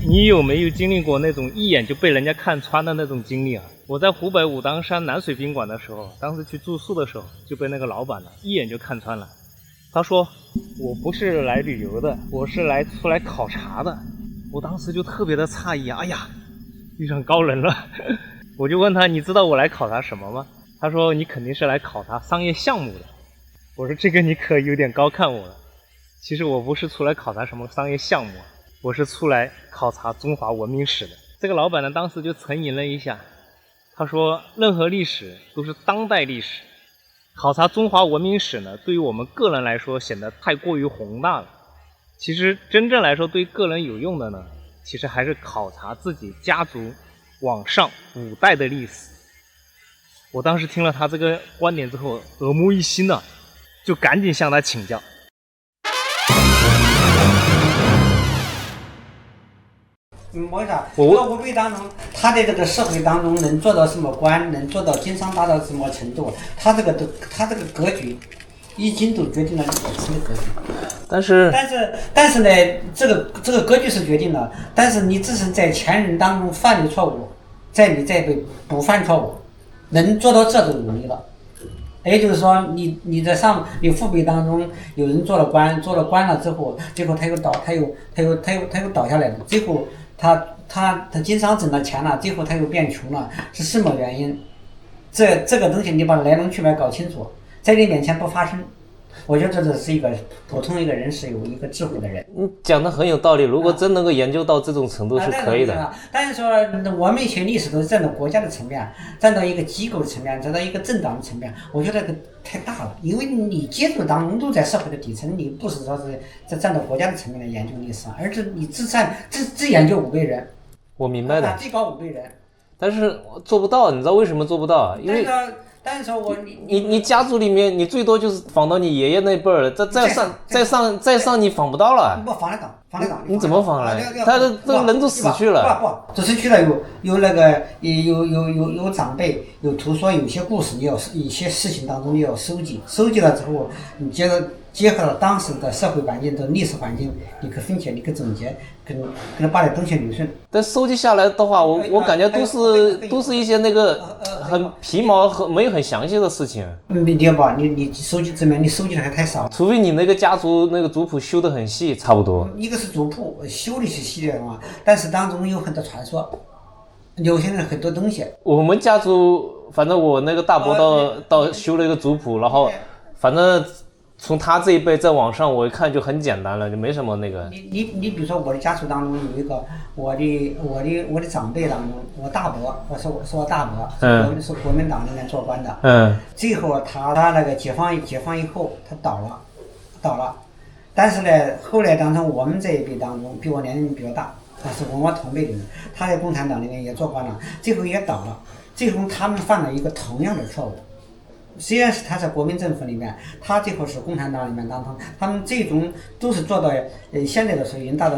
你有没有经历过那种一眼就被人家看穿的那种经历啊？我在湖北武当山南水宾馆的时候，当时去住宿的时候就被那个老板呢一眼就看穿了。他说我不是来旅游的，我是出来考察的。我当时就特别的诧异，哎呀，遇上高人了。我就问他，你知道我来考察什么吗？他说你肯定是来考察商业项目的。我说这个你可有点高看我了，其实我不是出来考察什么商业项目，我是出来考察中华文明史的。这个老板呢当时就沉吟了一下，他说任何历史都是当代历史，考察中华文明史呢对于我们个人来说显得太过于宏大了。其实真正来说对个人有用的呢，其实还是考察自己家族往上5代的历史。我当时听了他这个观点之后耳目一新了，就赶紧向他请教。为啥？我辈当中，他在这个社会当中能做到什么官，能做到经商达到什么程度，他这个格局已经都决定了你本身的格局。但是呢，这个格局是决定了，但是你只是在前人当中犯的错误，你再不犯错误，能做到这就容易了。也就是说，你在你父辈当中有人做了官了之后，最后他又倒下来了，最后他经商挣了钱了，最后他又变穷了，是什么原因？这个东西你把来龙去脉搞清楚，在你面前不发生。我觉得这是一个普通一个人是有一个智慧的人。你讲的很有道理，如果真能够研究到这种程度是可以的。但是说我们学历史都是站到国家的层面，站到一个机构的层面，站到一个政党的层面，我觉得这个太大了。因为你接触当中都在社会的底层，你不是说是站到国家的层面来研究历史，而是你只研究5辈人。我明白的。最高5辈人。但是做不到，你知道为什么做不到？因为但是说你家族里面，你最多就是仿到你爷爷那辈儿，再上你仿不到了。不仿得到。你怎么仿来？他的这个人都死去了。不，死去了有那个有长辈有图说，有些故事你要一些事情当中你要收集了之后，你结合了当时的社会环境的历史环境，你可分解，你可总结，跟把这东西捋顺。但收集下来的话，我感觉都是一些那个很皮毛和没有很详细的事情。你吧，你收集这边你收集的还太少，除非你那个家族那个族谱修得很细，差不多。一个是族谱修的是细的嘛，但是当中有很多传说，留下了很多东西。我们家族，反正我那个大伯到修了一个族谱，然后反正从他这一辈再往上，我一看就很简单了，就没什么那个。你比如说我的家族当中有一个我的长辈当中，我大伯，我大伯，是国民党里面做官的。最后他那个解放以后，他倒了。但是呢，后来当中我们这一辈当中，比我年龄比较大，他是跟我同辈的人，他在共产党里面也做官了，最后也倒了。最后他们犯了一个同样的错误。虽然是他在国民政府里面，他最后是共产党里面当中，他们最终都是做到现在的时候已经达到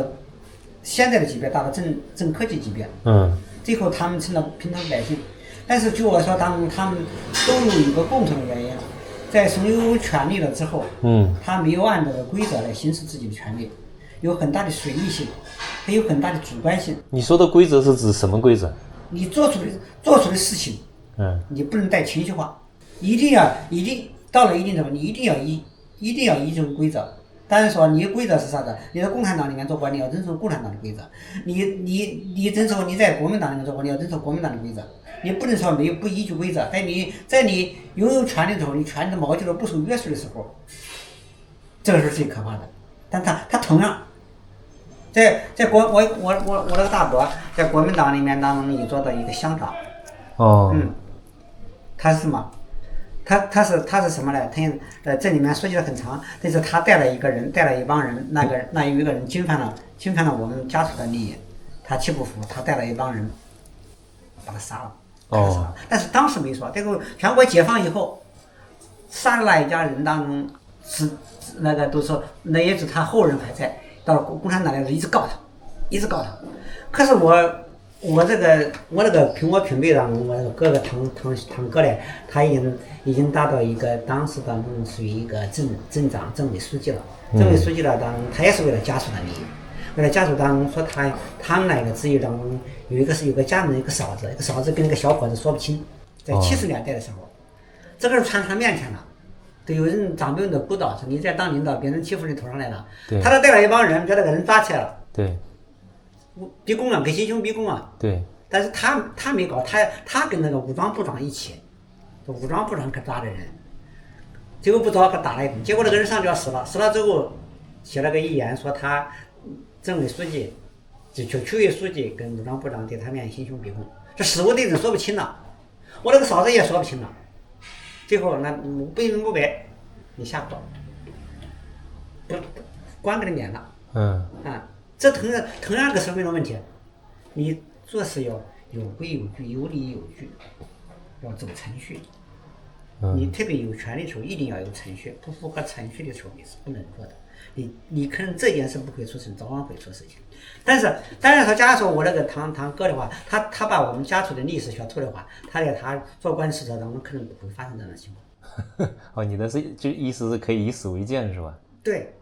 现在的级别，达到正科级级别。最后他们成了平常百姓。但是据我说当中，他们都有一个共同的原因，在拥有权利了之后，他没有按照的规则来行使自己的权利，有很大的随意性，还有很大的主观性。你说的规则是指什么规则？你做出的事情，你不能带情绪化。一定到了一定程度，你一定要依这种规则。但是说你的规则是啥子？你在共产党里面做官，你要遵守共产党的规则；你遵守你在国民党里面做官，你要遵守国民党的规则。你不能说不依据规则，在你拥有权利的时候，你权利的毛就是不受约束的时候，这个是最可怕的。但他同样我那个大伯在国民党里面当中也做到一个乡长。他是什么？他是什么呢？这里面说起来很长，但是他带了一帮人，那有一个人侵犯了我们家属的利益，他气不服，他带了一帮人把他杀了。但是当时没说，这个全国解放以后，杀了那一家人当中是那个都说那也是他后人还在，到了共产党来一直告他。可是我这个凭我平辈当中，我那个哥哥堂哥嘞，他已经达到一个当时当中属于一个镇长、政委书记了。政委书记了当中，他也是为了家属的利益。在家族当中说他们那个子女当中有个家人一个嫂子，一个嫂子跟那个小伙子说不清，在70年代的时候，这个是传他面前了。都有人长辈们都鼓捣说你在当领导，别人欺负你头上来了。他都带了一帮人，把那个人抓起来了。对。逼供啊，给行凶逼供啊。对。但是他没搞，他跟那个武装部长一起，武装部长可抓的人，结果不知道可打了一顿，结果那个人上就要死了，死了之后写了个遗言，说他政委书记，就区委书记跟武装部长对他面行凶逼供，这死无对证说不清了，我那个嫂子也说不清了。最后那不明不白，你下课，不关给你免了。这同样个说明了问题，你做事要有规有矩，有理有据，要走程序。你特别有权利的时候，一定要有程序，不符合程序的时候你是不能做的。你可能这件事不会出生，早晚会出事情。但是说，假如说我那个堂哥的话，他把我们家族的历史学透的话，他在他做官史册当中可能不会发生这样的情况。哦，你的就意思是可以以史为鉴是吧？对，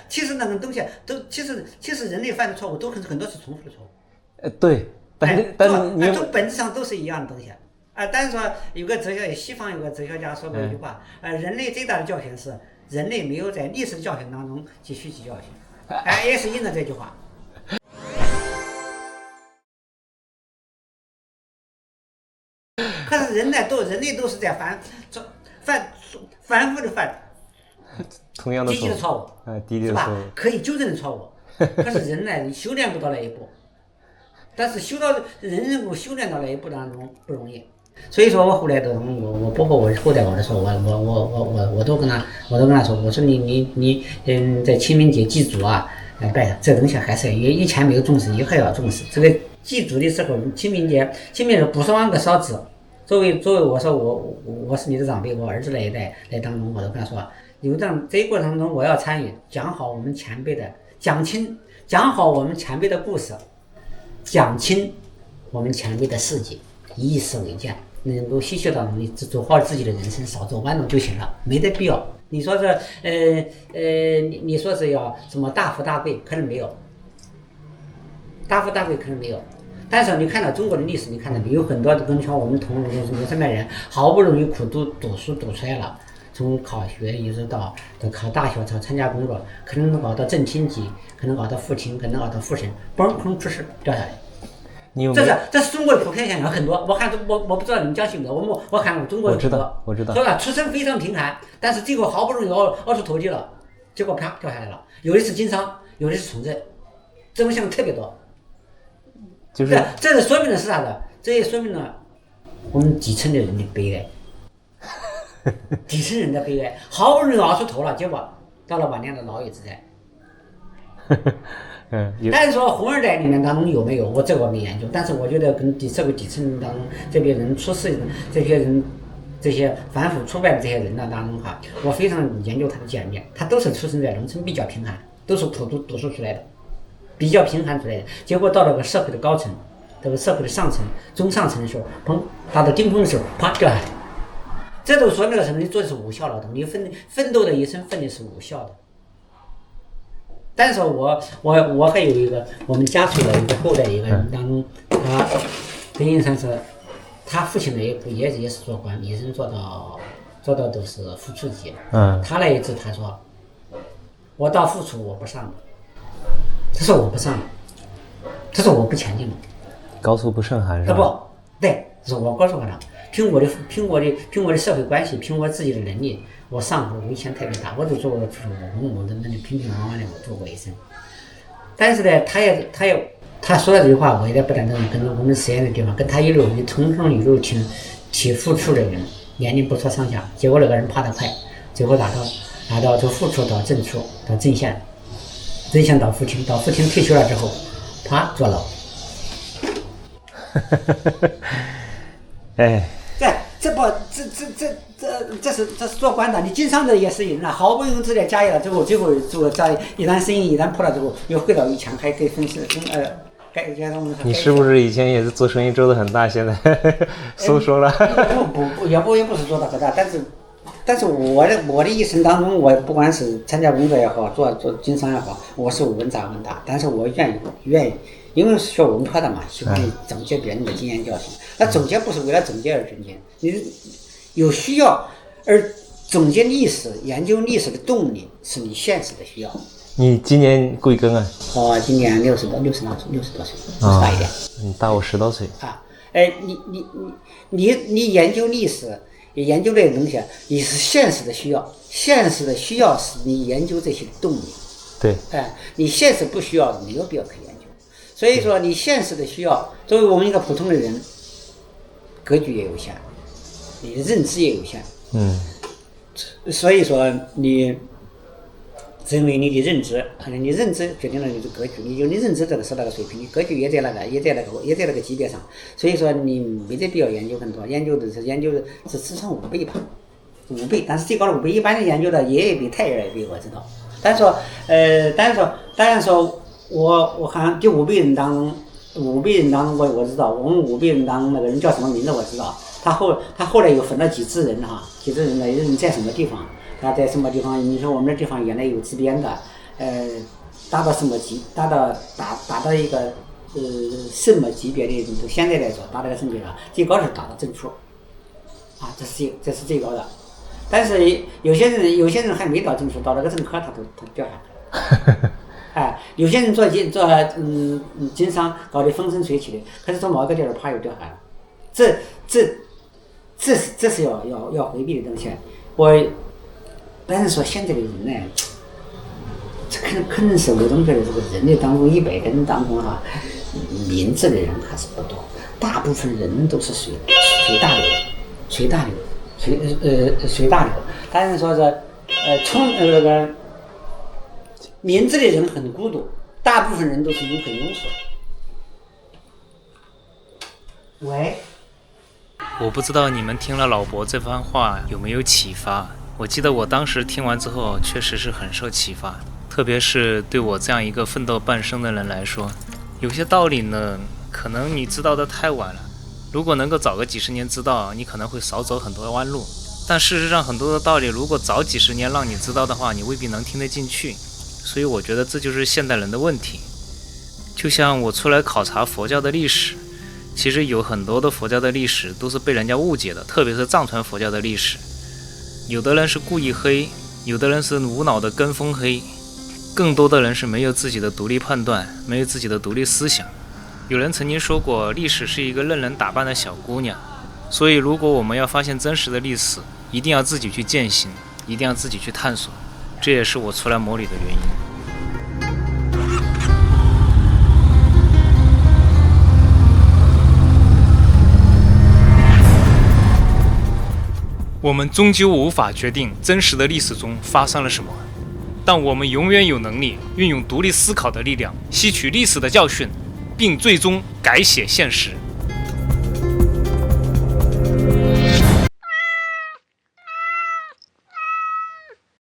其实那种东西都其实人类犯的错误都很多是重复的错误。对，但是你从本质上都是一样的东西。但是说西方有个哲学家说过一句话，人类最大的教训是人类没有在历史的教训当中汲取教训。也是应了这句话。可是人类都是在反复的犯同样的低级的错误，是吧？可以纠正的错误。可是人类修炼不到那一步，但是人能够修炼到那一步当中不容易。所以说我后来我包括我后代我的时候，我都跟他说，我说你在清明节祭祖啊，这东西还是以前没有重视，以后要重视。这个祭祖的时候，清明节不是往个烧纸。作为我说我是你的长辈，我儿子那一代来当中，我都跟他说，这一过程当中我要参与，讲好我们前辈的讲好我们前辈的故事，讲清我们前辈的事迹，以史为鉴，能够细当中你走好自己的人生，少走弯路就行了，没得必要。你说是你说是要什么大富大贵，可能没有，但是你看到中国的历史，你看到有很多跟像我们同龄这代人，好不容易苦读书读出来了，从考学一直到考大学，到参加工作，可能搞到正厅级，可能搞到副厅，可能搞到副审，嘣空出事掉下来。这是中国的普遍现象，很多。我不知道你们相信不？我看中国有很多，我知道，是吧？出身非常贫寒，但是最后好不容易熬出头地了，结果啪掉下来了。有的是经商，有的是从政，这种现象特别多。这说明的是啥子？这也说明了我们底层的人的悲哀。底层人的悲哀，好不容易熬出头了，结果到了晚年的牢狱之灾。但是说红二代里面当中有没有，我这个没研究，但是我觉得跟社会底层人当中这些人出事，这些反腐挫败的这些人当中哈，我非常研究他的简面，他都是出生在农村比较贫寒，都是苦读书出来的，比较贫寒出来的，结果到了个社会的高层，这个社会的上层、中上层的时候，砰，达到顶峰的时候，啪掉下来。这都说明了什么？你做的是无效劳动，你奋斗的一生奋的是无效的。但是我还有一个我们家属的一个后代一个人当中，他等于算是他父亲那一辈也是做官，一直做到都是副处级。他那一次他说，我到副处我不上了，他说我不上了，他说我不前进了，高处不胜寒是吧？不对，是我告诉他，凭我的社会关系，凭我自己的能力，我上过危险特别大，我都做过副处，我的那里平平安安的我做过一生。但是呢，他说的这句话，我也不但跟我们实验的地方，跟他一路从上一路提副处的人年龄不说上下，结果那个人爬得快，最后拿到从副处到正处到正县到副厅退休了之后，啪坐牢。哎，这是做官的，你经商的也是人了，好不容易自己家业了之后，最后做在一旦生意一旦破了之后，又回到以前还可以你是不是以前也是做生意做得很大，现在收缩了？也不是做得很大，但但是我的一生当中，我不管是参加工作也好，做经商也好，我是问咋问答，但是我愿意，因为学文科的嘛，喜欢总结别人的经验教训。那总结不是为了总结而总结，你有需要而总结历史、研究历史的动力是你现实的需要。你今年贵庚啊？我今年60多岁，60大一点。你大我10多岁。啊，哎，你研究历史，也研究这些东西，你是现实的需要，现实的需要是你研究这些的动力。对。哎，你现实不需要，没有必要可研究。所以说，你现实的需要，作为我们一个普通的人，格局也有限，你的认知也有限。所以说你。因为你的认知，你认知决定了你的格局，你认知这个是那个水平，你格局也在那个级别上，所以说你没得必要研究很多，研究的是智商5倍吧，5倍，但是最高的5倍，一般的研究的也比太阳也比我知道，但是说我好像这5倍人当中我知道，我们5倍人当中那个人叫什么名字我知道，他后来又分了几支人哈，几支人呢，人在什么地方。他在什么地方？你说我们这地方原来有自编的，达到什么级？达到一个什么级别的？现在来说，达到个什么级别？最高是达到证书，啊，这是最高的。但是有些人还没到证书，到了个证科他掉下来了。哎，有些人做经商搞得风生水起的，可是从某个地儿啪又掉下来了。这是要回避的东西。但是说现在的人呢，这可能是我总觉得这个人类当中100个人当中哈，明智的人还是不多，大部分人都是随大流。当然说是那个明智的人很孤独，大部分人都是很庸俗。喂，我不知道你们听了老伯这番话有没有启发？我记得我当时听完之后确实是很受启发，特别是对我这样一个奋斗半生的人来说，有些道理呢可能你知道的太晚了，如果能够早个几十年知道，你可能会少走很多弯路，但事实上很多的道理如果早几十年让你知道的话，你未必能听得进去，所以我觉得这就是现代人的问题。就像我出来考察佛教的历史，其实有很多的佛教的历史都是被人家误解的，特别是藏传佛教的历史，有的人是故意黑，有的人是无脑的跟风黑，更多的人是没有自己的独立判断，没有自己的独立思想。有人曾经说过，历史是一个任人打扮的小姑娘，所以如果我们要发现真实的历史，一定要自己去践行，一定要自己去探索，这也是我出来模拟的原因。我们终究无法决定真实的历史中发生了什么，但我们永远有能力运用独立思考的力量，吸取历史的教训，并最终改写现实。